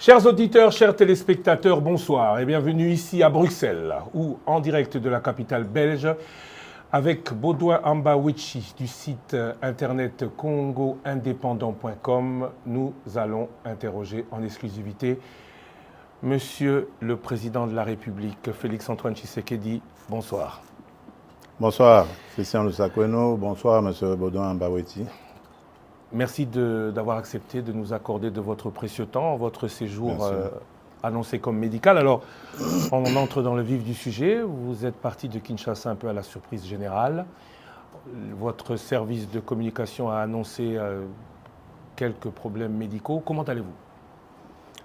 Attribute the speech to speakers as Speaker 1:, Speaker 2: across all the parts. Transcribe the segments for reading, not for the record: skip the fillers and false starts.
Speaker 1: Chers auditeurs, chers téléspectateurs, bonsoir et bienvenue ici à Bruxelles, ou en direct de la capitale belge, avec Baudouin Ambawichi du site internet congoindépendant.com. Nous allons interroger en exclusivité Monsieur le Président de la République, Félix-Antoine Tshisekedi. Bonsoir.
Speaker 2: Bonsoir, Christian Lusakweno. Bonsoir, Monsieur Baudouin Ambawichi.
Speaker 1: Merci d'avoir accepté de nous accorder de votre précieux temps, votre séjour annoncé comme médical. Alors, on entre dans le vif du sujet. Vous êtes parti de Kinshasa un peu à la surprise générale. Votre service de communication a annoncé quelques problèmes médicaux. Comment allez-vous?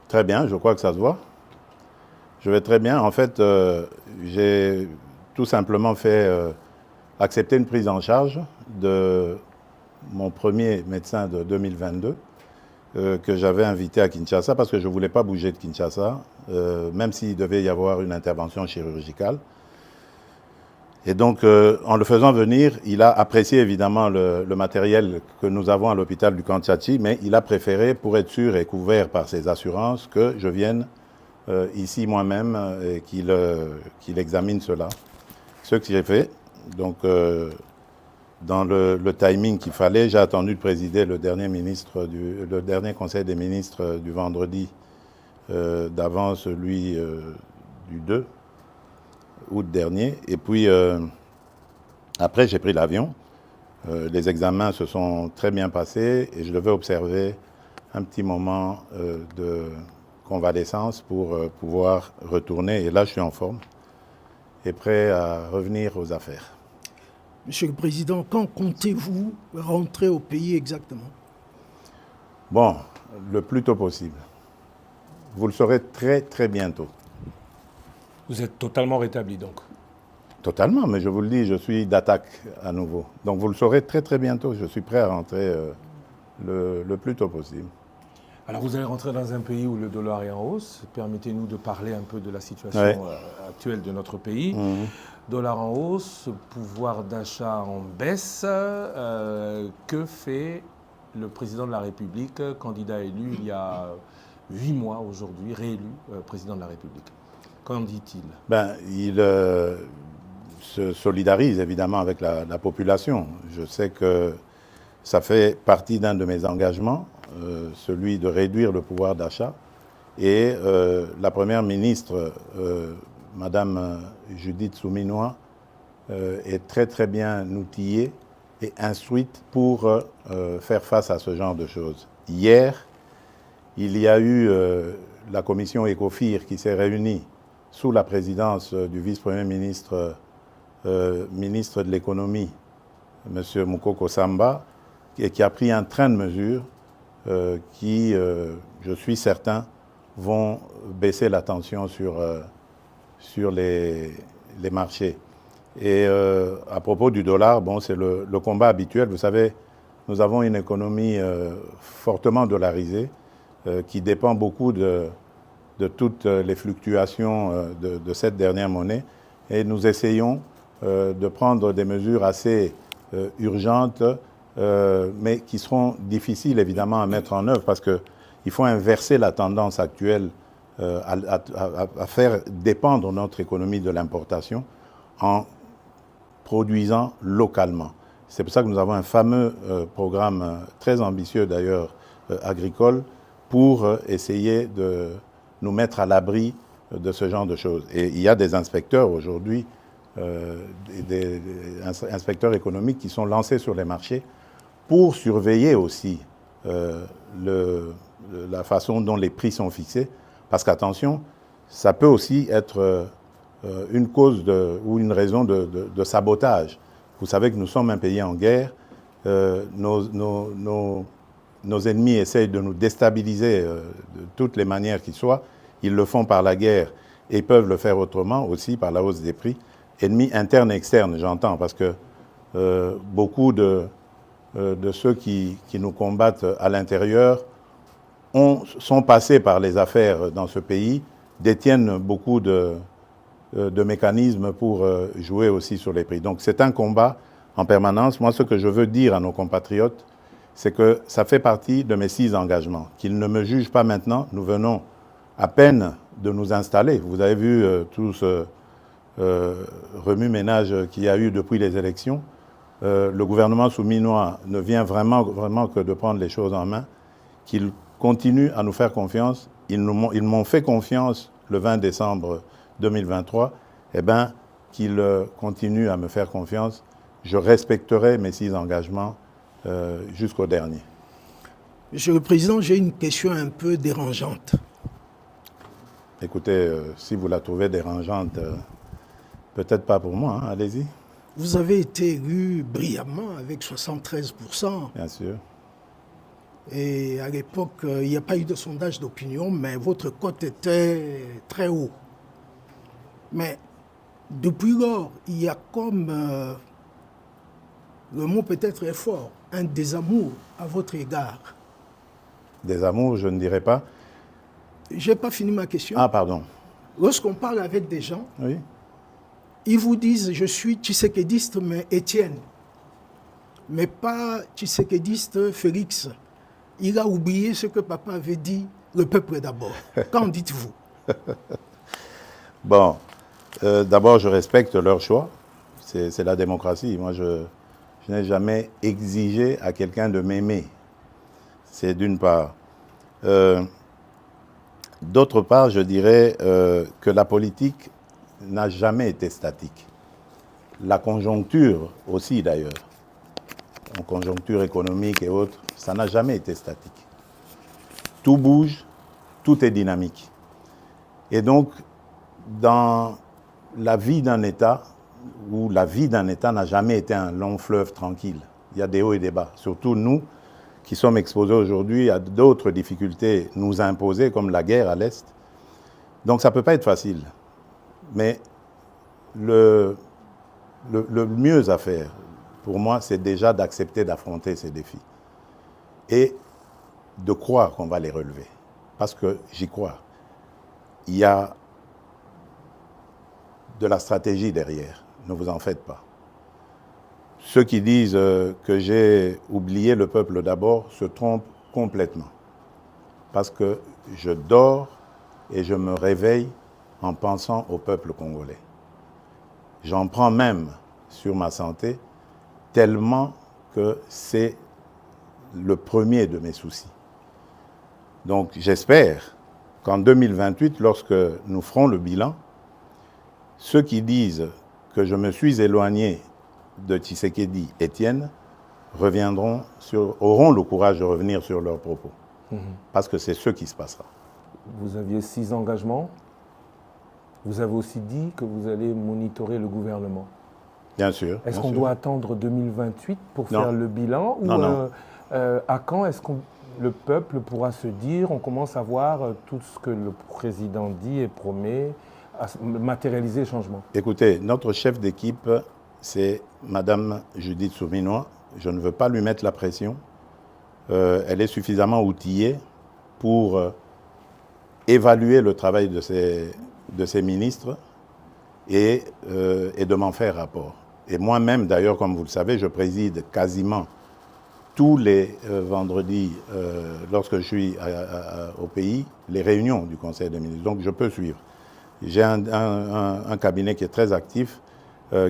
Speaker 2: Très bien, je crois que ça se voit. Je vais très bien. En fait, j'ai tout simplement fait accepter une prise en charge de mon premier médecin de 2022 que j'avais invité à Kinshasa parce que je ne voulais pas bouger de Kinshasa, même s'il devait y avoir une intervention chirurgicale. Et donc, en le faisant venir, il a apprécié évidemment le matériel que nous avons à l'hôpital du Kantiati, mais il a préféré, pour être sûr et couvert par ses assurances, que je vienne ici moi-même et qu'il examine cela. Ce que j'ai fait. Donc, dans le timing qu'il fallait, j'ai attendu de présider le dernier conseil des ministres du vendredi d'avant celui du 2 août dernier. Et puis, après, j'ai pris l'avion. Les examens se sont très bien passés et je devais observer un petit moment de convalescence pour pouvoir retourner. Et là, je suis en forme et prêt à revenir aux affaires.
Speaker 3: Monsieur le Président, quand comptez-vous rentrer au pays exactement?
Speaker 2: Bon, le plus tôt possible. Vous le saurez très très bientôt.
Speaker 1: Vous êtes totalement rétabli donc?
Speaker 2: Totalement, mais je vous le dis, je suis d'attaque à nouveau. Donc vous le saurez très très bientôt. Je suis prêt à rentrer le plus tôt possible.
Speaker 1: Alors vous allez rentrer dans un pays où le dollar est en hausse. Permettez-nous de parler un peu de la situation actuelle de notre pays. Dollar en hausse, pouvoir d'achat en baisse. Que fait le président de la République, candidat élu il y a 8 mois aujourd'hui, réélu président de la République? Qu'en dit-il?
Speaker 2: Il se solidarise évidemment avec la population. Je sais que ça fait partie d'un de mes engagements, celui de réduire le pouvoir d'achat. Et la Première ministre, Madame Judith Souminois, est très très bien outillée et instruite pour faire face à ce genre de choses. Hier, il y a eu la commission ECOFIR qui s'est réunie sous la présidence du vice-premier ministre, ministre de l'économie, M. Moukoko Samba, et qui a pris un train de mesures qui, je suis certain, vont baisser la tension sur les marchés. Et à propos du dollar, bon, c'est le combat habituel. Vous savez, nous avons une économie fortement dollarisée qui dépend beaucoup de toutes les fluctuations de cette dernière monnaie. Et nous essayons de prendre des mesures assez urgentes, mais qui seront difficiles évidemment à mettre en œuvre parce qu'il faut inverser la tendance actuelle à faire dépendre notre économie de l'importation en produisant localement. C'est pour ça que nous avons un fameux programme très ambitieux d'ailleurs agricole pour essayer de nous mettre à l'abri de ce genre de choses. Et il y a des inspecteurs aujourd'hui, des inspecteurs économiques qui sont lancés sur les marchés pour surveiller aussi la façon dont les prix sont fixés. Parce qu'attention, ça peut aussi être une cause ou une raison de sabotage. Vous savez que nous sommes un pays en guerre. Nos ennemis essayent de nous déstabiliser de toutes les manières qu'ils soient. Ils le font par la guerre et peuvent le faire autrement aussi par la hausse des prix. Ennemis internes et externes, j'entends, parce que beaucoup de ceux qui nous combattent à l'intérieur sont passés par les affaires dans ce pays, détiennent beaucoup de mécanismes pour jouer aussi sur les prix. Donc c'est un combat en permanence. Moi, ce que je veux dire à nos compatriotes, c'est que ça fait partie de mes 6 engagements. Qu'ils ne me jugent pas maintenant. Nous venons à peine de nous installer. Vous avez vu tout ce remue-ménage qu'il y a eu depuis les élections. Le gouvernement souminois ne vient vraiment que de prendre les choses en main, qu'il continue à nous faire confiance. Ils m'ont fait confiance le 20 décembre 2023. Eh bien, qu'ils continuent à me faire confiance. Je respecterai mes 6 engagements jusqu'au dernier.
Speaker 3: Monsieur le Président, j'ai une question un peu dérangeante.
Speaker 2: Écoutez, si vous la trouvez dérangeante, peut-être pas pour moi, hein, allez-y.
Speaker 3: Vous avez été élu brillamment avec 73%.
Speaker 2: Bien sûr.
Speaker 3: Et à l'époque, il n'y a pas eu de sondage d'opinion, mais votre cote était très haut. Mais depuis lors, il y a comme, le mot peut-être est fort, un désamour à votre égard.
Speaker 2: Désamour, je ne dirais pas.
Speaker 3: Je n'ai pas fini ma question.
Speaker 2: Ah, pardon.
Speaker 3: Lorsqu'on parle avec des gens,
Speaker 2: Oui.
Speaker 3: ils vous disent « je suis tshisekédiste, mais Étienne », mais pas tshisekédiste Félix. Il a oublié ce que papa avait dit, le peuple d'abord. Qu'en dites-vous?
Speaker 2: Bon, d'abord, je respecte leur choix. C'est la démocratie. Moi, je n'ai jamais exigé à quelqu'un de m'aimer. C'est d'une part. D'autre part, je dirais que la politique n'a jamais été statique. La conjoncture aussi, d'ailleurs, en conjoncture économique et autres, ça n'a jamais été statique. Tout bouge, tout est dynamique. Et donc, dans la vie d'un État, où la vie d'un État n'a jamais été un long fleuve tranquille, il y a des hauts et des bas. Surtout nous, qui sommes exposés aujourd'hui à d'autres difficultés nous imposées, comme la guerre à l'Est. Donc ça ne peut pas être facile. Mais le mieux à faire, pour moi, c'est déjà d'accepter d'affronter ces défis. Et de croire qu'on va les relever. Parce que j'y crois. Il y a de la stratégie derrière. Ne vous en faites pas. Ceux qui disent que j'ai oublié le peuple d'abord se trompent complètement. Parce que je dors et je me réveille en pensant au peuple congolais. J'en prends même sur ma santé tellement que c'est le premier de mes soucis. Donc j'espère qu'en 2028, lorsque nous ferons le bilan, ceux qui disent que je me suis éloigné de Tshisekedi Étienne auront le courage de revenir sur leurs propos. Parce que c'est ce qui se passera.
Speaker 1: Vous aviez 6 engagements. Vous avez aussi dit que vous allez monitorer le gouvernement.
Speaker 2: Bien sûr.
Speaker 1: Est-ce qu'on doit attendre 2028 pour faire le bilan?
Speaker 2: Non, non.
Speaker 1: À quand est-ce que le peuple pourra se dire, on commence à voir tout ce que le président dit et promet, à matérialiser le changement? Écoutez,
Speaker 2: notre chef d'équipe, c'est Madame Judith Souminois. Je ne veux pas lui mettre la pression. Elle est suffisamment outillée pour évaluer le travail de ses ministres et de m'en faire rapport. Et moi-même, d'ailleurs, comme vous le savez, je préside quasiment tous les vendredis, lorsque je suis au pays, les réunions du Conseil des ministres. Donc, je peux suivre. J'ai un cabinet qui est très actif,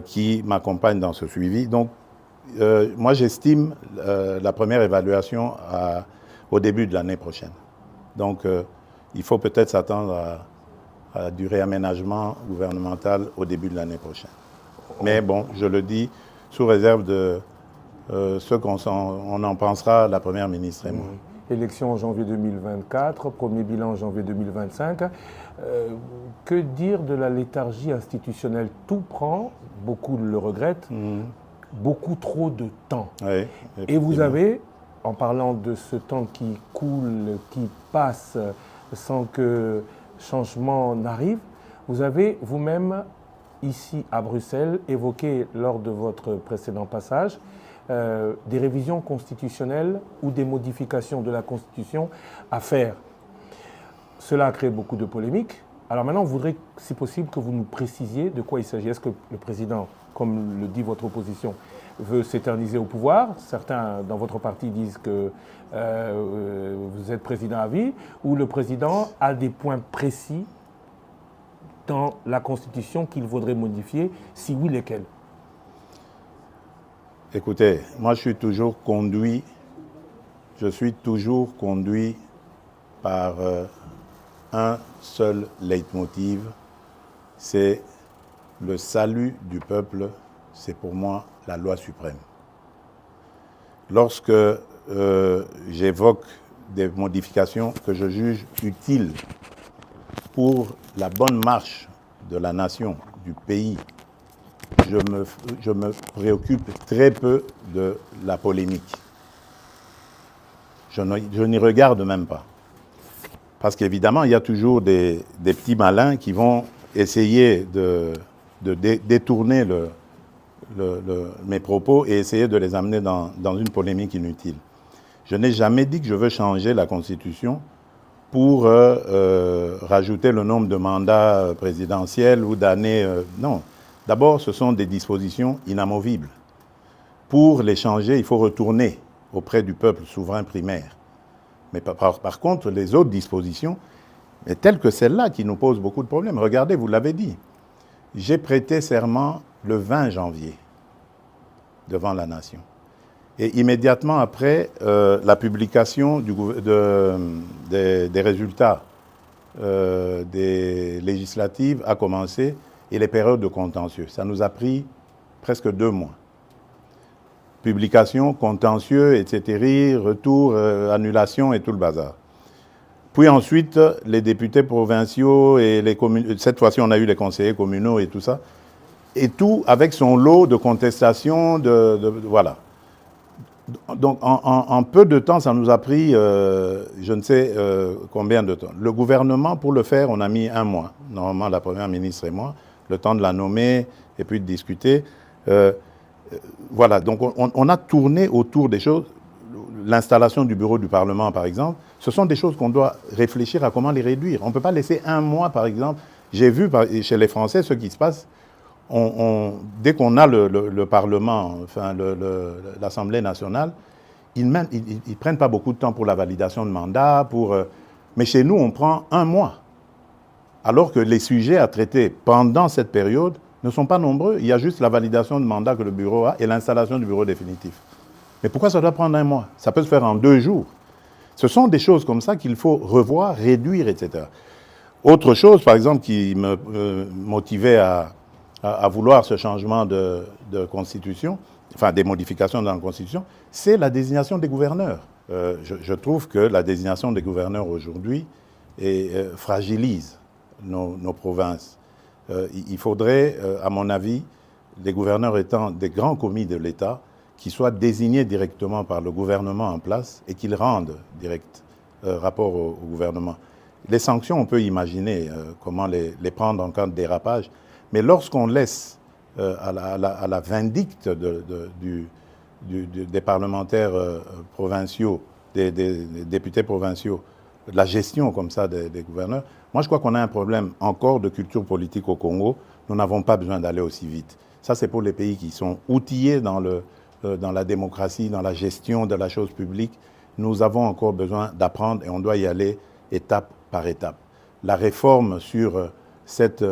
Speaker 2: qui m'accompagne dans ce suivi. Donc, moi, j'estime la première évaluation au début de l'année prochaine. Donc, il faut peut-être s'attendre à du réaménagement gouvernemental au début de l'année prochaine. Mais bon, je le dis sous réserve de ce qu'on en pensera, la Première ministre et moi.
Speaker 1: Élection en janvier 2024, premier bilan en janvier 2025. Que dire de la léthargie institutionnelle? Tout prend, beaucoup le regrettent, beaucoup trop de temps.
Speaker 2: Oui,
Speaker 1: et vous avez, en parlant de ce temps qui coule, qui passe sans que changement n'arrive, vous avez vous-même, ici à Bruxelles, évoqué lors de votre précédent passage, des révisions constitutionnelles ou des modifications de la Constitution à faire. Cela a créé beaucoup de polémiques. Alors maintenant, on voudrait, si possible, que vous nous précisiez de quoi il s'agit. Est-ce que le président, comme le dit votre opposition, veut s'éterniser au pouvoir? Certains dans votre parti disent que vous êtes président à vie, ou le président a des points précis dans la Constitution qu'il vaudrait modifier, si oui, lesquels?
Speaker 2: Écoutez, moi je suis toujours conduit par un seul leitmotiv, c'est le salut du peuple, c'est pour moi la loi suprême. Lorsque j'évoque des modifications que je juge utiles pour la bonne marche de la nation, du pays, je me préoccupe très peu de la polémique. Je n'y regarde même pas. Parce qu'évidemment, il y a toujours des petits malins qui vont essayer de détourner mes propos et essayer de les amener dans une polémique inutile. Je n'ai jamais dit que je veux changer la Constitution pour rajouter le nombre de mandats présidentiels ou d'années. Non. D'abord, ce sont des dispositions inamovibles. Pour les changer, il faut retourner auprès du peuple souverain primaire. Mais par contre, les autres dispositions, telles que celle-là, qui nous posent beaucoup de problèmes. Regardez, vous l'avez dit, j'ai prêté serment le 20 janvier devant la nation. Et immédiatement après, la publication des résultats des législatives a commencé et les périodes de contentieux. Ça nous a pris presque 2 mois. Publication, contentieux, etc., retour, annulation et tout le bazar. Puis ensuite, les députés provinciaux et les communes, cette fois-ci on a eu les conseillers communaux et tout ça, et tout avec son lot de contestations, voilà. Donc en peu de temps, ça nous a pris, je ne sais combien de temps. Le gouvernement, pour le faire, on a mis 1 mois. Normalement, la première ministre et moi, le temps de la nommer et puis de discuter. Voilà, donc on a tourné autour des choses. L'installation du bureau du Parlement, par exemple, ce sont des choses qu'on doit réfléchir à comment les réduire. On ne peut pas laisser 1 mois, par exemple. J'ai vu chez les Français ce qui se passe. Dès qu'on a le Parlement, enfin l'Assemblée nationale, ils ne prennent pas beaucoup de temps pour la validation de mandat. Mais chez nous, on prend 1 mois. Alors que les sujets à traiter pendant cette période ne sont pas nombreux. Il y a juste la validation de mandat que le bureau a et l'installation du bureau définitif. Mais pourquoi ça doit prendre 1 mois? Ça peut se faire en 2 jours. Ce sont des choses comme ça qu'il faut revoir, réduire, etc. Autre chose, par exemple, qui me motivait à vouloir ce changement de constitution, enfin des modifications dans la constitution, c'est la désignation des gouverneurs. Je trouve que la désignation des gouverneurs aujourd'hui fragilise nos provinces. Il faudrait, à mon avis, les gouverneurs étant des grands commis de l'État, qui soient désignés directement par le gouvernement en place et qu'ils rendent direct rapport au gouvernement. Les sanctions, on peut imaginer comment les prendre en cas de dérapage, mais lorsqu'on laisse à la vindicte des parlementaires provinciaux, des députés provinciaux, la gestion comme ça des gouverneurs, moi je crois qu'on a un problème encore de culture politique au Congo. Nous n'avons pas besoin d'aller aussi vite. Ça, c'est pour les pays qui sont outillés dans la démocratie, dans la gestion de la chose publique. Nous avons encore besoin d'apprendre et on doit y aller étape par étape. La réforme sur cet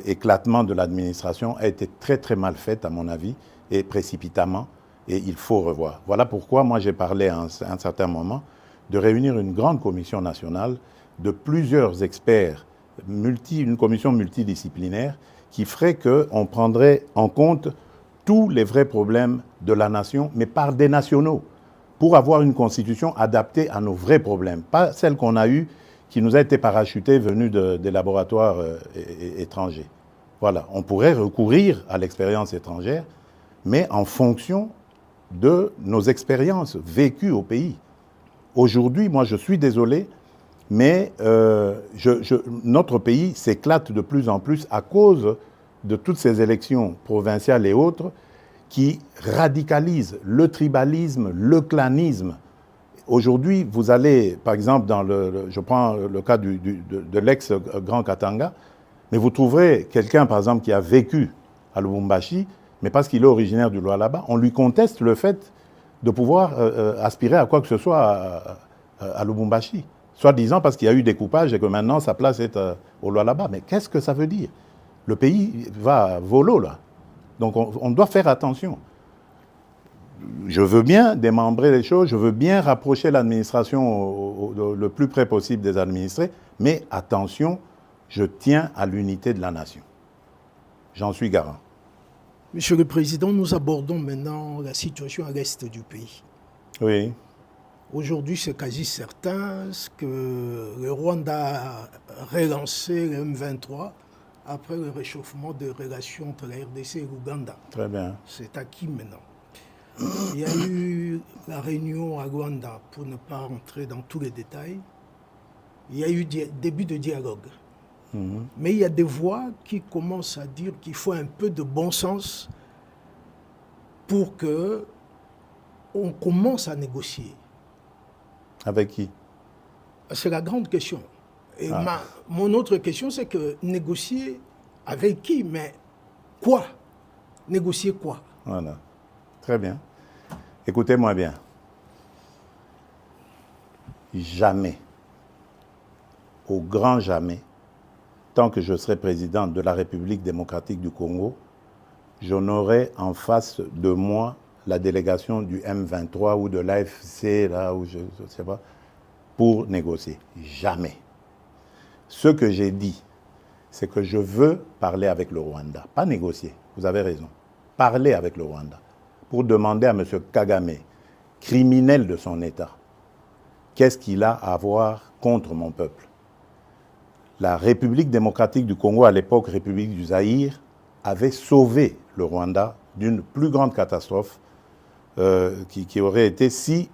Speaker 2: éclatement de l'administration a été très très mal faite à mon avis et précipitamment et il faut revoir. Voilà pourquoi moi j'ai parlé à un certain moment de réunir une grande commission nationale de plusieurs experts, une commission multidisciplinaire qui ferait qu'on prendrait en compte tous les vrais problèmes de la nation, mais par des nationaux, pour avoir une constitution adaptée à nos vrais problèmes, pas celle qu'on a eue, qui nous a été parachutée venue des laboratoires étrangers. Voilà, on pourrait recourir à l'expérience étrangère, mais en fonction de nos expériences vécues au pays. Aujourd'hui, moi je suis désolé, mais notre pays s'éclate de plus en plus à cause de toutes ces élections provinciales et autres qui radicalisent le tribalisme, le clanisme. aujourd'hui, vous allez, par exemple, je prends le cas de l'ex-Grand Katanga, mais vous trouverez quelqu'un, par exemple, qui a vécu à Lubumbashi, mais parce qu'il est originaire du Lualaba, on lui conteste le fait de pouvoir aspirer à quoi que ce soit à Lubumbashi. Soit disant parce qu'il y a eu découpage et que maintenant sa place est au Lualaba. Mais qu'est-ce que ça veut dire? Le pays va volo là. Donc on doit faire attention. Je veux bien démembrer les choses, je veux bien rapprocher l'administration le plus près possible des administrés, mais attention, je tiens à l'unité de la nation. J'en suis garant.
Speaker 3: Monsieur le Président, nous abordons maintenant la situation à l'est du pays.
Speaker 2: Oui.
Speaker 3: Aujourd'hui, c'est quasi certain que le Rwanda a relancé le M23 après le réchauffement des relations entre la RDC et l'Ouganda.
Speaker 2: Très bien.
Speaker 3: C'est acquis maintenant. Il y a eu la réunion à Rwanda, pour ne pas rentrer dans tous les détails. Il y a eu début de dialogue. Mais il y a des voix qui commencent à dire qu'il faut un peu de bon sens pour qu'on commence à négocier.
Speaker 2: Avec qui?
Speaker 3: C'est la grande question. Et mon autre question, c'est que négocier avec qui? Mais quoi? Négocier quoi?
Speaker 2: Voilà. Très bien. Écoutez-moi bien. Jamais, au grand jamais, tant que je serai président de la République démocratique du Congo, je n'aurai en face de moi la délégation du M23 ou de l'AFC, là où je ne sais pas, pour négocier. Jamais. Ce que j'ai dit, c'est que je veux parler avec le Rwanda. Pas négocier, vous avez raison. Parler avec le Rwanda. Pour demander à M. Kagame, criminel de son État, qu'est-ce qu'il a à voir contre mon peuple? La République démocratique du Congo, à l'époque République du Zaïre, avait sauvé le Rwanda d'une plus grande catastrophe qui aurait été si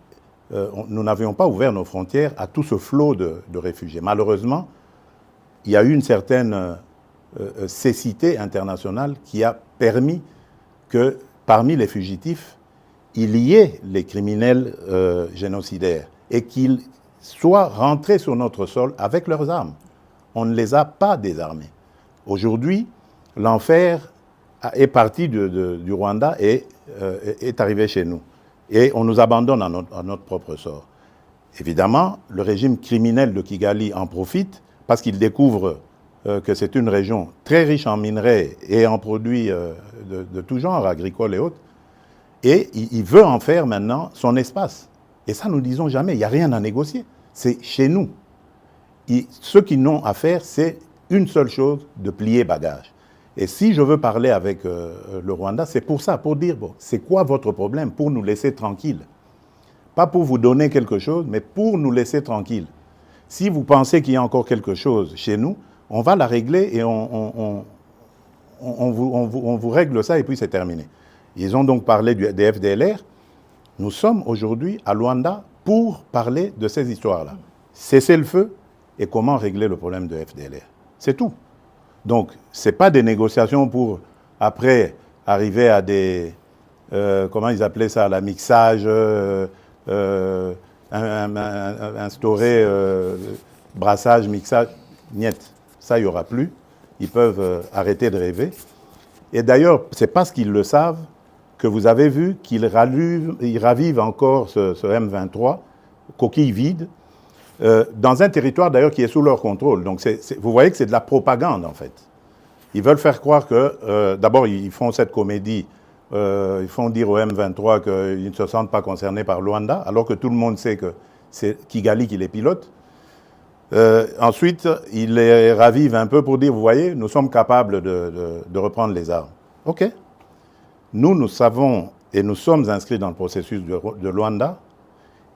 Speaker 2: nous n'avions pas ouvert nos frontières à tout ce flot de réfugiés. Malheureusement, il y a eu une certaine cécité internationale qui a permis que parmi les fugitifs, il y ait les criminels génocidaires et qu'ils soient rentrés sur notre sol avec leurs armes. On ne les a pas désarmés. Aujourd'hui, l'enfer est parti du Rwanda et est arrivé chez nous. Et on nous abandonne à notre propre sort. Évidemment, le régime criminel de Kigali en profite parce qu'il découvre que c'est une région très riche en minerais et en produits de tout genre, agricoles et autres. Et il veut en faire maintenant son espace. Et ça, nous ne disons jamais, il n'y a rien à négocier. C'est chez nous. Ce qu'ils n'ont à faire, c'est une seule chose, de plier bagage. Et si je veux parler avec le Rwanda, c'est pour ça, pour dire, bon, c'est quoi votre problème? Pour nous laisser tranquilles. Pas pour vous donner quelque chose, mais pour nous laisser tranquilles. Si vous pensez qu'il y a encore quelque chose chez nous, on va la régler et on vous règle ça et puis c'est terminé. Ils ont donc parlé des FDLR. Nous sommes aujourd'hui à Luanda pour parler de ces histoires-là. Cesser le feu et comment régler le problème de FDLR. C'est tout. Donc, ce n'est pas des négociations pour, après, arriver à des... comment ils appelaient ça? La mixage, instaurer brassage, mixage. Niet. Ça, il n'y aura plus. Ils peuvent arrêter de rêver. Et d'ailleurs, c'est parce qu'ils le savent que vous avez vu qu'ils ravivent encore ce M23, coquille vide, dans un territoire d'ailleurs qui est sous leur contrôle. Donc vous voyez que c'est de la propagande en fait. Ils veulent faire croire que, d'abord ils font cette comédie, ils font dire au M23 qu'ils ne se sentent pas concernés par Luanda, alors que tout le monde sait que c'est Kigali qui les pilote. Ensuite, ils les ravivent un peu pour dire, vous voyez, nous sommes capables de reprendre les armes. OK. Nous savons et nous sommes inscrits dans le processus de Luanda.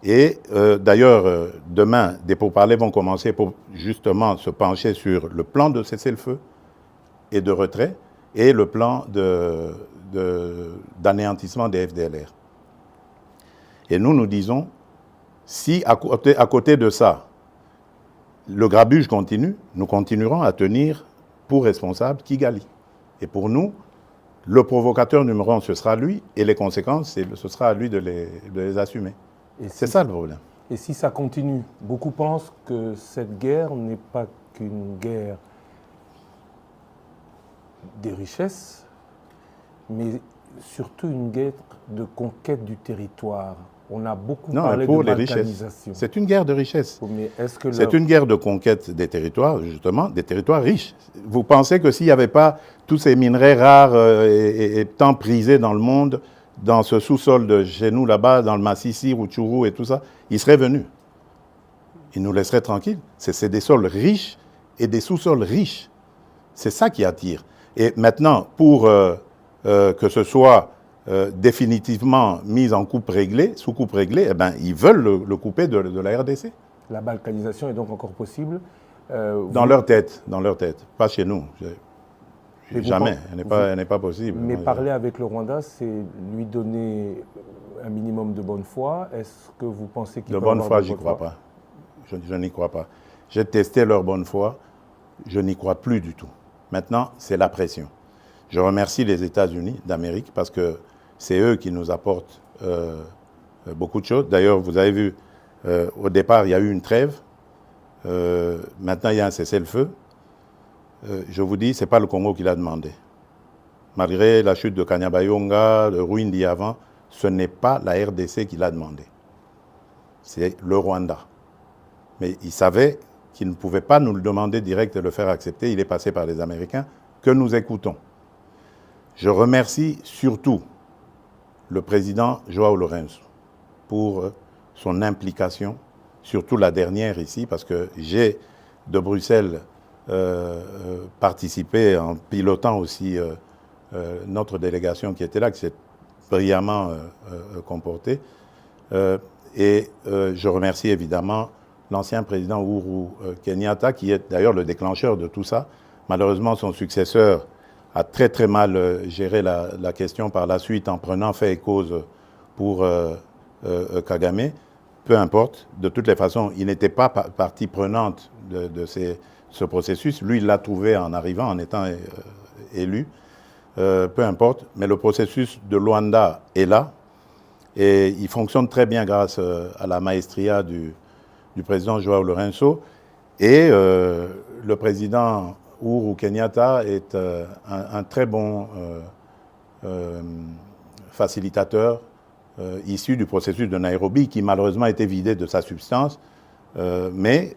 Speaker 2: Et d'ailleurs, demain, des pourparlers vont commencer pour justement se pencher sur le plan de cessez-le-feu et de retrait et le plan d'anéantissement des FDLR. Et nous disons, si à côté de ça, le grabuge continue, nous continuerons à tenir pour responsable Kigali. Et pour nous, le provocateur numéro 1, ce sera lui, et les conséquences, ce sera à lui de les assumer. C'est ça le problème.
Speaker 1: Et si ça continue, beaucoup pensent que cette guerre n'est pas qu'une guerre des richesses, mais surtout une guerre de conquête du territoire. On a beaucoup parlé de balkanisation.
Speaker 2: C'est une guerre de richesse.
Speaker 1: Mais est-ce que
Speaker 2: c'est une guerre de conquête des territoires, justement, des territoires riches. Vous pensez que s'il n'y avait pas tous ces minerais rares et tant prisés dans le monde, dans ce sous-sol de chez nous, là-bas, dans le Massissi, Rutshuru et tout ça, ils seraient venus. Ils nous laisseraient tranquilles. C'est des sols riches et des sous-sols riches. C'est ça qui attire. Et maintenant, pour que ce soit définitivement mis en coupe réglée, sous coupe réglée, eh ben, ils veulent le couper de la RDC.
Speaker 1: La balkanisation est donc encore possible
Speaker 2: dans leur tête, pas chez nous. Jamais, elle n'est pas possible.
Speaker 1: Mais parler avec le Rwanda, c'est lui donner un minimum de bonne foi. Est-ce que vous pensez qu'il peut avoir de bonne foi?
Speaker 2: J'y crois pas. Je n'y crois pas. J'ai testé leur bonne foi, je n'y crois plus du tout. Maintenant, c'est la pression. Je remercie les États-Unis d'Amérique parce que c'est eux qui nous apportent beaucoup de choses. D'ailleurs, vous avez vu, au départ, il y a eu une trêve. Maintenant, il y a un cessez-le-feu. Je vous dis, ce n'est pas le Congo qui l'a demandé. Malgré la chute de Kanyabayonga, le Rwindi avant, ce n'est pas la RDC qui l'a demandé. C'est le Rwanda. Mais il savait qu'il ne pouvait pas nous le demander direct et le faire accepter. Il est passé par les Américains que nous écoutons. Je remercie surtout le président João Lourenço pour son implication, surtout la dernière ici, parce que j'ai de Bruxelles participé en pilotant aussi notre délégation qui était là, qui s'est brillamment comportée. Et je remercie évidemment l'ancien président Uhuru Kenyatta, qui est d'ailleurs le déclencheur de tout ça. Malheureusement, son successeur a très très mal géré la question par la suite en prenant fait et cause pour Kagame. Peu importe, de toutes les façons, il n'était pas partie prenante de ce processus. Lui, il l'a trouvé en arrivant, en étant élu. Peu importe, mais le processus de Luanda est là et il fonctionne très bien grâce à la maestria du président João Lourenço. Et le président Uhuru Kenyatta est un très bon facilitateur issu du processus de Nairobi, qui malheureusement a été vidé de sa substance. Mais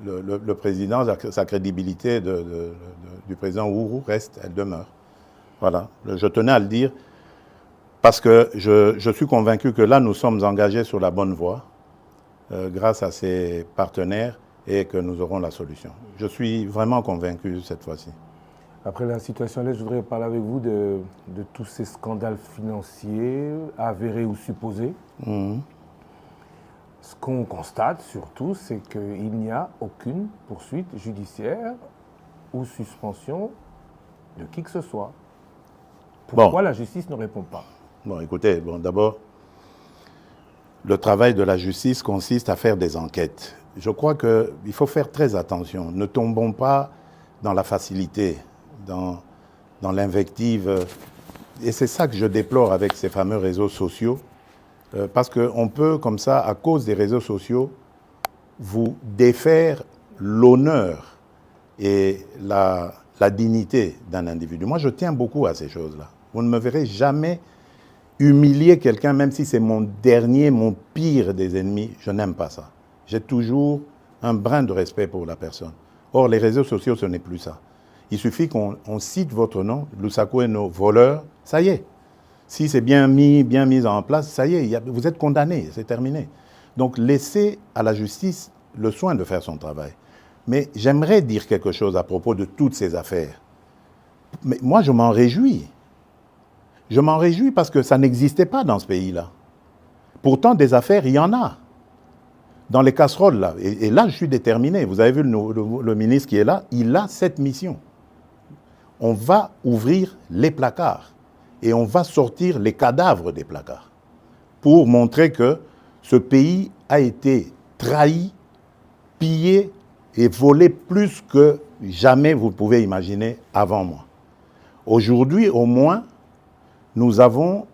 Speaker 2: le président, sa crédibilité du président Uhuru reste, elle demeure. Voilà, je tenais à le dire parce que je suis convaincu que là, nous sommes engagés sur la bonne voie grâce à ces partenaires et que nous aurons la solution. Je suis vraiment convaincu cette fois-ci.
Speaker 1: Après la situation là, je voudrais parler avec vous de tous ces scandales financiers avérés ou supposés.
Speaker 2: Mmh.
Speaker 1: Ce qu'on constate surtout, c'est qu'il n'y a aucune poursuite judiciaire ou suspension de qui que ce soit. Pourquoi la justice ne répond pas?
Speaker 2: Bon, écoutez, d'abord, le travail de la justice consiste à faire des enquêtes. Je crois qu'il faut faire très attention. Ne tombons pas dans la facilité, dans l'invective. Et c'est ça que je déplore avec ces fameux réseaux sociaux. Parce qu'on peut, comme ça, à cause des réseaux sociaux, vous défaire l'honneur et la dignité d'un individu. Moi, je tiens beaucoup à ces choses-là. Vous ne me verrez jamais humilier quelqu'un, même si c'est mon pire des ennemis. Je n'aime pas ça. J'ai toujours un brin de respect pour la personne. Or, les réseaux sociaux, ce n'est plus ça. Il suffit qu'on cite votre nom, Lusaku et nos voleurs, ça y est. Si c'est bien mis en place, ça y est, vous êtes condamné, c'est terminé. Donc, laissez à la justice le soin de faire son travail. Mais j'aimerais dire quelque chose à propos de toutes ces affaires. Mais moi, je m'en réjouis. Je m'en réjouis parce que ça n'existait pas dans ce pays-là. Pourtant, des affaires, il y en a. Dans les casseroles, là. Et là, je suis déterminé. Vous avez vu le ministre qui est là, il a cette mission. On va ouvrir les placards et on va sortir les cadavres des placards pour montrer que ce pays a été trahi, pillé et volé plus que jamais vous pouvez imaginer avant moi. Aujourd'hui, au moins, nous avons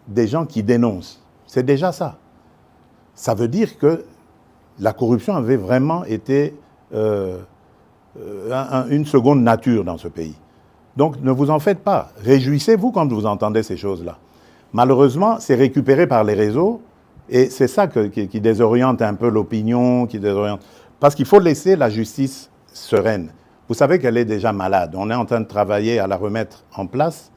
Speaker 2: des gens qui dénoncent. C'est déjà ça. ça veut dire que la corruption avait vraiment été une seconde nature dans ce pays. Donc ne vous en faites pas. Réjouissez-vous quand vous entendez ces choses-là. Malheureusement, c'est récupéré par les réseaux et c'est ça qui désoriente un peu l'opinion, parce qu'il faut laisser la justice sereine. Vous savez qu'elle est déjà malade. On est en train de travailler à la remettre en place.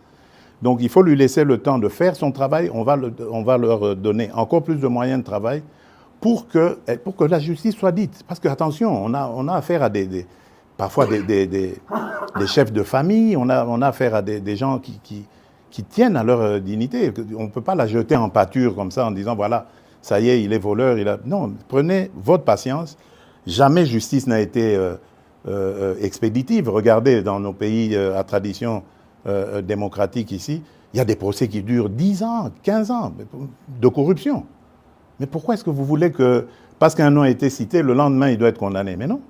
Speaker 2: Donc il faut lui laisser le temps de faire son travail. On va leur donner encore plus de moyens de travail pour que la justice soit dite. Parce que, attention, on a affaire à parfois des chefs de famille, on a affaire à des gens qui tiennent à leur dignité. On ne peut pas la jeter en pâture comme ça en disant, voilà, ça y est, il est voleur. Non, prenez votre patience. Jamais justice n'a été expéditive. Regardez, dans nos pays à tradition démocratique ici, il y a des procès qui durent 10 ans, 15 ans de corruption. Mais pourquoi est-ce que vous voulez que, parce qu'un nom a été cité, le lendemain, il doit être condamné? Mais non.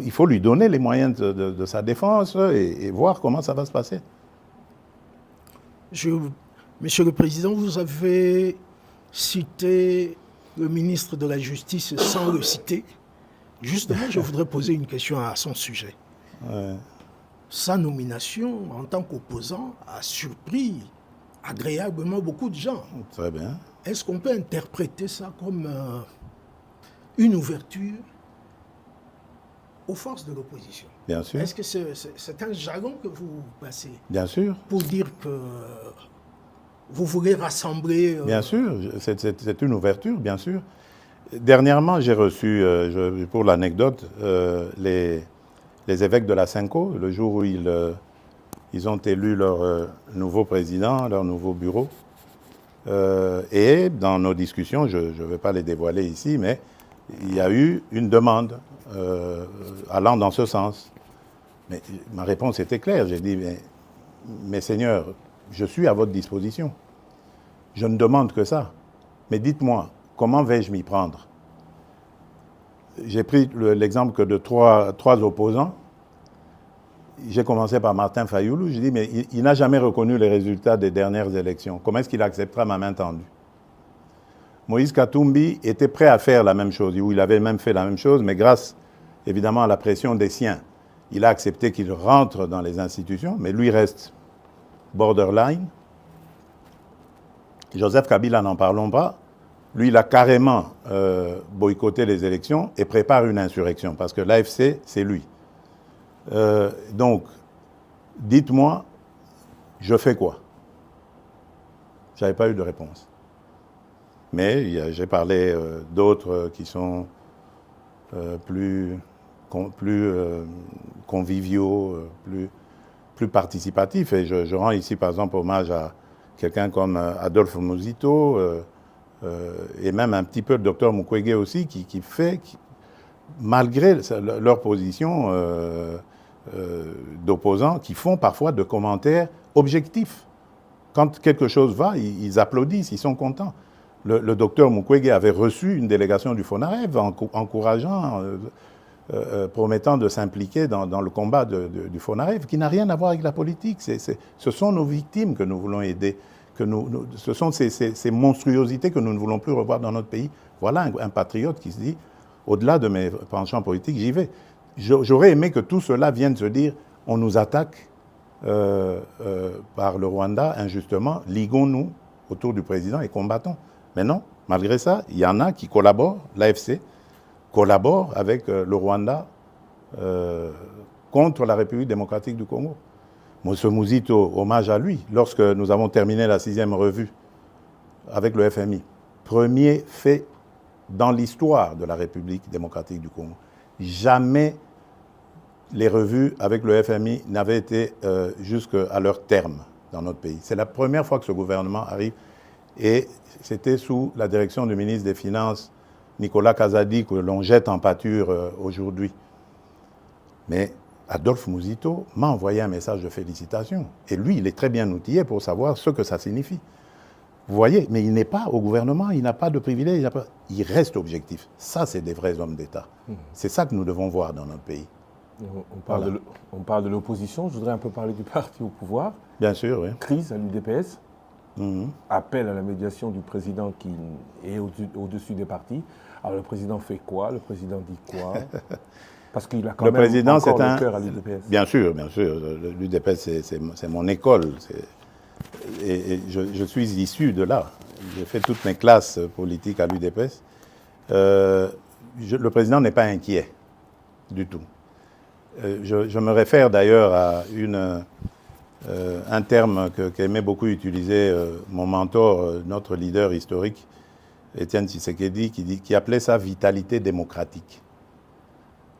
Speaker 2: Il faut lui donner les moyens de sa défense et voir comment ça va se passer.
Speaker 3: Monsieur le Président, vous avez cité le ministre de la Justice sans le citer. Justement, je voudrais poser une question à son sujet.
Speaker 2: Ouais.
Speaker 3: Sa nomination en tant qu'opposant a surpris agréablement beaucoup de gens.
Speaker 2: Très bien.
Speaker 3: Est-ce qu'on peut interpréter ça comme une ouverture aux forces de l'opposition?
Speaker 2: Bien sûr.
Speaker 3: Est-ce que c'est un jargon que vous passez?
Speaker 2: Bien sûr.
Speaker 3: Pour dire que vous voulez rassembler...
Speaker 2: Bien sûr, c'est une ouverture, bien sûr. Dernièrement, j'ai reçu, pour l'anecdote, les évêques de la Cinco, le jour où ils ont élu leur nouveau président, leur nouveau bureau. Et dans nos discussions, je ne vais pas les dévoiler ici, mais il y a eu une demande allant dans ce sens. Mais ma réponse était claire. J'ai dit, mais Seigneur, je suis à votre disposition. Je ne demande que ça. Mais dites-moi, comment vais-je m'y prendre? J'ai pris l'exemple que de trois opposants. J'ai commencé par Martin Fayoulou. Je dis, mais il n'a jamais reconnu les résultats des dernières élections. Comment est-ce qu'il acceptera ma main tendue? Moïse Katumbi était prêt à faire la même chose. Il avait même fait la même chose, mais grâce, évidemment, à la pression des siens, il a accepté qu'il rentre dans les institutions, mais lui reste borderline. Joseph Kabila, n'en parlons pas. Lui, il a carrément boycotté les élections et prépare une insurrection, parce que l'AFC, c'est lui. Donc, dites-moi, je fais quoi? Je n'avais pas eu de réponse. Mais j'ai parlé d'autres qui sont plus conviviaux, plus participatifs. Et je rends ici, par exemple, hommage à quelqu'un comme Adolphe Muzito et même un petit peu le docteur Mukwege aussi, qui malgré leur position d'opposants, qui font parfois de commentaires objectifs. Quand quelque chose va, ils applaudissent, ils sont contents. Le docteur Mukwege avait reçu une délégation du FONAREV encourageant, promettant de s'impliquer dans le combat du FONAREV, qui n'a rien à voir avec la politique. Ce sont nos victimes que nous voulons aider. Ce sont ces monstruosités que nous ne voulons plus revoir dans notre pays. Voilà un patriote qui se dit, au-delà de mes penchants politiques, j'y vais. J'aurais aimé que tout cela vienne se dire, on nous attaque par le Rwanda injustement, liguons-nous autour du président et combattons. Mais non, malgré ça, il y en a qui collaborent, l'AFC collabore avec le Rwanda contre la République démocratique du Congo. Moussa Muzito, hommage à lui, lorsque nous avons terminé la 6e revue avec le FMI, premier fait dans l'histoire de la République démocratique du Congo. Jamais les revues avec le FMI n'avaient été jusqu'à leur terme dans notre pays. C'est la première fois que ce gouvernement arrive et c'était sous la direction du ministre des Finances, Nicolas Kazadi, que l'on jette en pâture aujourd'hui. Mais Adolphe Muzito m'a envoyé un message de félicitations. Et lui, il est très bien outillé pour savoir ce que ça signifie. Vous voyez, mais il n'est pas au gouvernement, il n'a pas de privilèges, il reste objectif. Ça, c'est des vrais hommes d'État. C'est ça que nous devons voir dans notre pays.
Speaker 1: On parle de l'opposition, je voudrais un peu parler du parti au pouvoir.
Speaker 2: Bien sûr, oui.
Speaker 1: Crise à l'UDPS. appelle à la médiation du président qui est au-dessus des partis. Alors le président fait quoi? Le président dit quoi? Parce qu'il a quand même
Speaker 2: président,
Speaker 1: encore le cœur à l'UDPS.
Speaker 2: Bien sûr. L'UDPS, c'est mon école. Et je suis issu de là. J'ai fait toutes mes classes politiques à l'UDPS. Le président n'est pas inquiet du tout. Je me réfère d'ailleurs à un terme qu'aimait beaucoup utiliser mon mentor, notre leader historique, Étienne Tshisekedi, qui appelait ça vitalité démocratique.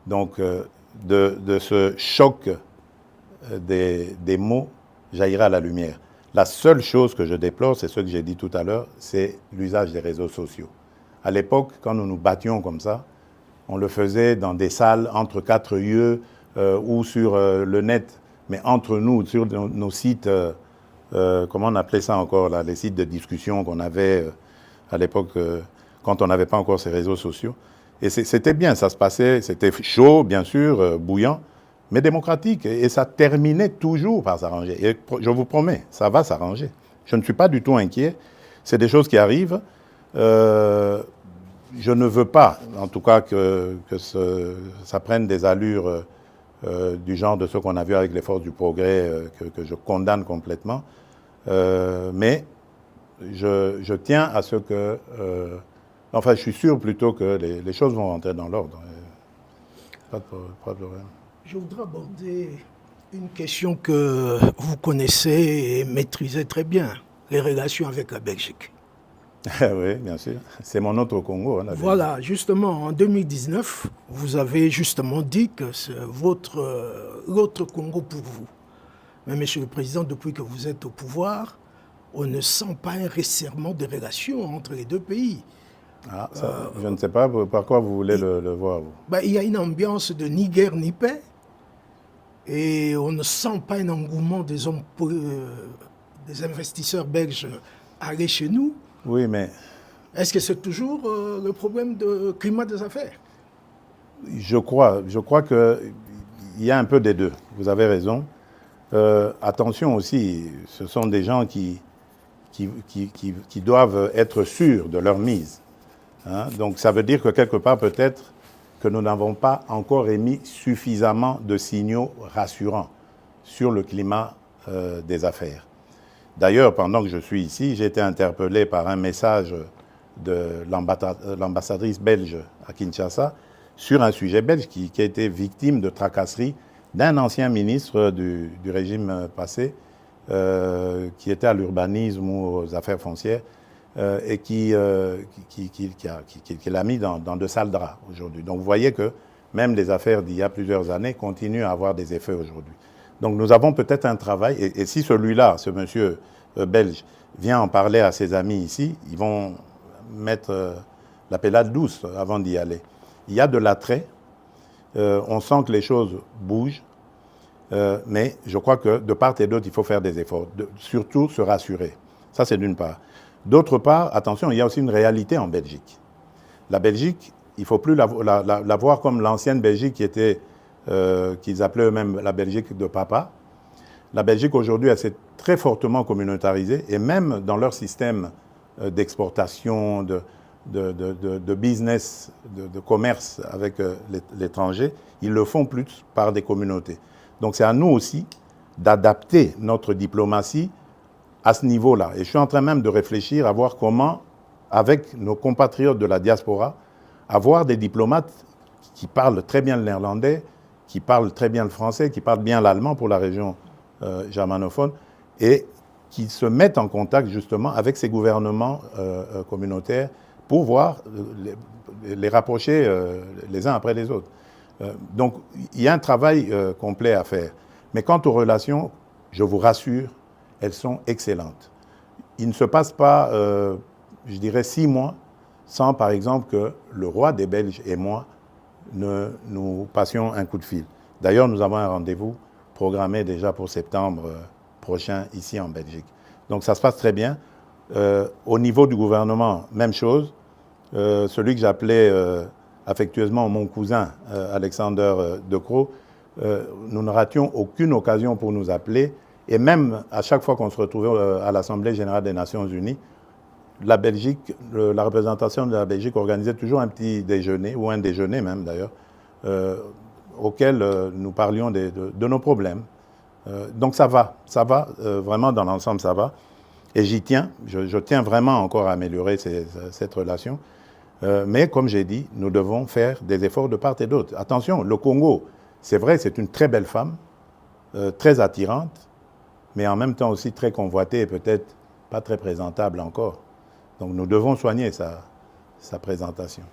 Speaker 2: Donc, de ce choc des mots jaillira la lumière. La seule chose que je déplore, c'est ce que j'ai dit tout à l'heure, c'est l'usage des réseaux sociaux. À l'époque, quand nous nous battions comme ça, on le faisait dans des salles entre quatre yeux ou sur le net, mais entre nous, sur nos sites, comment on appelait ça encore, là, les sites de discussion qu'on avait à l'époque, quand on n'avait pas encore ces réseaux sociaux. Et c'était bien, ça se passait, c'était chaud, bien sûr, bouillant, mais démocratique. Et ça terminait toujours par s'arranger. Et je vous promets, ça va s'arranger. Je ne suis pas du tout inquiet. C'est des choses qui arrivent. Je ne veux pas, en tout cas, que ça prenne des allures du genre de ce qu'on a vu avec les forces du progrès, que je condamne complètement. Mais je tiens à ce que... enfin, je suis sûr plutôt que les choses vont rentrer dans l'ordre. Pas de problème.
Speaker 3: Je voudrais aborder une question que vous connaissez et maîtrisez très bien, les relations avec la Belgique.
Speaker 2: Oui, bien sûr. C'est mon autre Congo. Hein,
Speaker 3: voilà, justement, en 2019, vous avez justement dit que c'est l'autre Congo pour vous. Mais Monsieur le Président, depuis que vous êtes au pouvoir, on ne sent pas un resserrement des relations entre les deux pays.
Speaker 2: Ah, ça, je ne sais pas par quoi vous voulez le voir. Vous.
Speaker 3: Il y a une ambiance de ni guerre ni paix. Et on ne sent pas un engouement des investisseurs belges à aller chez nous.
Speaker 2: Oui, mais...
Speaker 3: Est-ce que c'est toujours le problème de climat des affaires?
Speaker 2: Je crois qu'il y a un peu des deux. Vous avez raison. Attention aussi, ce sont des gens qui doivent être sûrs de leur mise. Hein? Donc ça veut dire que quelque part peut-être que nous n'avons pas encore émis suffisamment de signaux rassurants sur le climat des affaires. D'ailleurs, pendant que je suis ici, j'ai été interpellé par un message de l'ambassadrice belge à Kinshasa sur un sujet belge qui a été victime de tracasseries d'un ancien ministre du régime passé qui était à l'urbanisme ou aux affaires foncières et qui l'a mis dans de sales draps aujourd'hui. Donc vous voyez que même les affaires d'il y a plusieurs années continuent à avoir des effets aujourd'hui. Donc nous avons peut-être un travail, et si celui-là, ce monsieur belge, vient en parler à ses amis ici, ils vont mettre la pellade douce avant d'y aller. Il y a de l'attrait, on sent que les choses bougent, mais je crois que de part et d'autre, il faut faire des efforts, surtout se rassurer. Ça, c'est d'une part. D'autre part, attention, il y a aussi une réalité en Belgique. La Belgique, il ne faut plus la voir comme l'ancienne Belgique qu'ils appelaient eux-mêmes la Belgique de papa. La Belgique, aujourd'hui, elle s'est très fortement communautarisée, et même dans leur système d'exportation, de business, de commerce avec l'étranger, ils le font plus par des communautés. Donc c'est à nous aussi d'adapter notre diplomatie à ce niveau-là. Et je suis en train même de réfléchir à voir comment, avec nos compatriotes de la diaspora, avoir des diplomates qui parlent très bien le néerlandais, qui parlent très bien le français, qui parlent bien l'allemand pour la région germanophone, et qui se mettent en contact justement avec ces gouvernements communautaires pour voir les rapprocher les uns après les autres. Donc il y a un travail complet à faire. Mais quant aux relations, je vous rassure, elles sont excellentes. Il ne se passe pas, je dirais, 6 mois sans, par exemple, que le roi des Belges et moi nous passions un coup de fil. D'ailleurs, nous avons un rendez-vous programmé déjà pour septembre prochain ici en Belgique. Donc ça se passe très bien. Au niveau du gouvernement, même chose. Celui que j'appelais affectueusement mon cousin, Alexander De Croo, nous ne rations aucune occasion pour nous appeler Et même à chaque fois qu'on se retrouvait à l'Assemblée générale des Nations Unies, la Belgique, la représentation de la Belgique organisait toujours un petit déjeuner, ou un déjeuner même d'ailleurs, auquel nous parlions de nos problèmes. Donc ça va, vraiment dans l'ensemble ça va. Et j'y tiens, je tiens vraiment encore à améliorer cette relation. Mais comme j'ai dit, nous devons faire des efforts de part et d'autre. Attention, le Congo, c'est vrai, c'est une très belle femme, très attirante, mais en même temps aussi très convoitée et peut-être pas très présentable encore. Donc nous devons soigner sa présentation.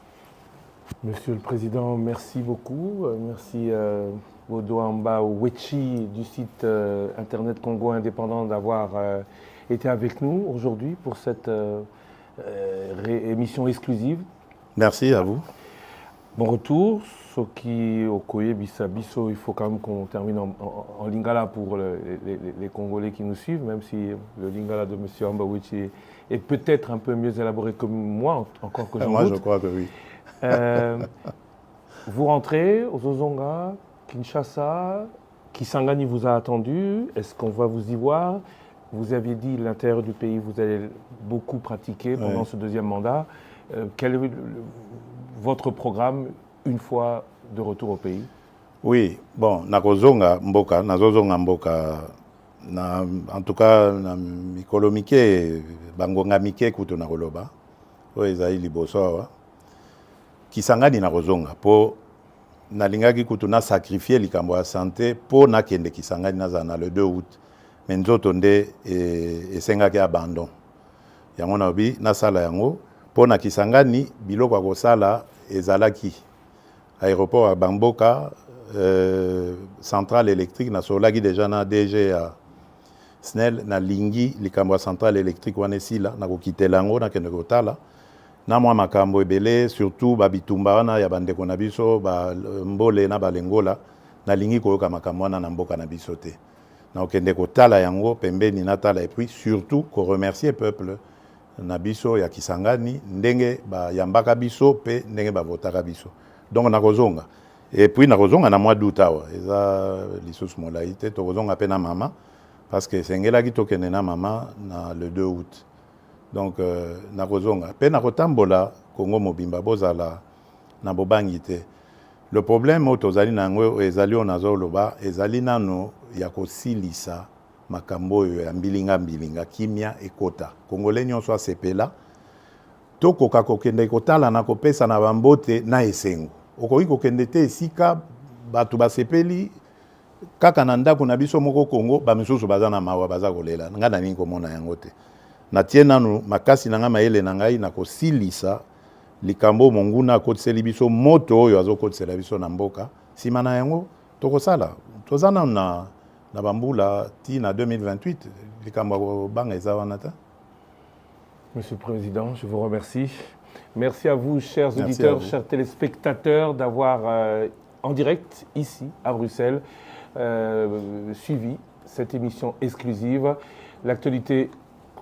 Speaker 1: Monsieur le Président, merci beaucoup. Merci Bodoamba Wechi du site Internet Congo Indépendant d'avoir été avec nous aujourd'hui pour cette émission exclusive.
Speaker 2: Merci à vous.
Speaker 1: Bon retour. Soki Okoye Bisso, il faut quand même qu'on termine en lingala pour les Congolais qui nous suivent, même si le lingala de M. Ambawichi est peut-être un peu mieux élaboré que moi, encore que j'en doute.
Speaker 2: Moi, je crois que oui.
Speaker 1: Vous rentrez aux Ozonga, Kinshasa, Kisangani vous a attendu. Est-ce qu'on va vous y voir? Vous aviez dit l'intérieur du pays, vous allez beaucoup pratiquer pendant ce deuxième mandat. Quel est votre programme une fois de retour au pays? Oui,
Speaker 2: bon, nakozonga mboka, en tout cas, na mikolo mike, bangonga mike kuto na koloba, o ezali liboso awa. Kisangani nakozonga, po nalingaki kuto na sacrifier likambo ya santé, po nakende Kisangani nazana le 2 août. Mais nzoto nde esengaki abandon. Yango na obi, nasala yango, po na Kisangani, biloko ya kosala ezalaki. Aéroport à Bamboka, centrale électrique, na solaki déjà na DG à SNEL, na lingi, likambo centrale électrique wanesila, na kokitela yango, na kende kotala. Na mwa makambo ebele, surtout babitumba wana ya bandeko na biso, mbole na balengola, na lingi koyoka makambo wana na mboka na biso te. Na okende kotala yango, pembeni na tala, et puis surtout ko remercier peuple na biso ya Kisangani, ndenge ba yambaka biso, pe ndenge ba votaka biso. Donc nakozonga. Et puis nakozonga na mois d'août awa. Eza lisusu molaite tokozonga pe na mama parce que sengelaki tokende na mama na le 2 août. Donc nakozonga. Pe nakotambola Congo mobimba bozala na bobangi te. Le problème tozali nango ezali onazoloba ezali nano ya kosilisa makambo ya mbilinga kimia ekota. Congolais nyonso asepela tokoka kokende kotala na kopesa na bambote na esengo. Okoki kokende te esika bato basepeli kaka na ndako na biso moko Congo bamisusu baza na mawa baza kolela nga na nini komona yango te. Na tie nanu makasi na nga mayele na ngai na kosilisa likambo monguna akotiseli biso moto oyo azokotisela biso na mboka sima na yango tokosala tozana na bambula ti na 2028 likambo banga eza wana ta. Monsieur le Président, je vous remercie. Merci à vous, chers auditeurs, chers téléspectateurs, d'avoir en direct, ici, à Bruxelles, suivi cette émission exclusive. L'actualité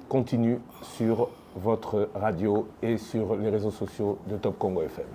Speaker 2: continue sur votre radio et sur les réseaux sociaux de Top Congo FM.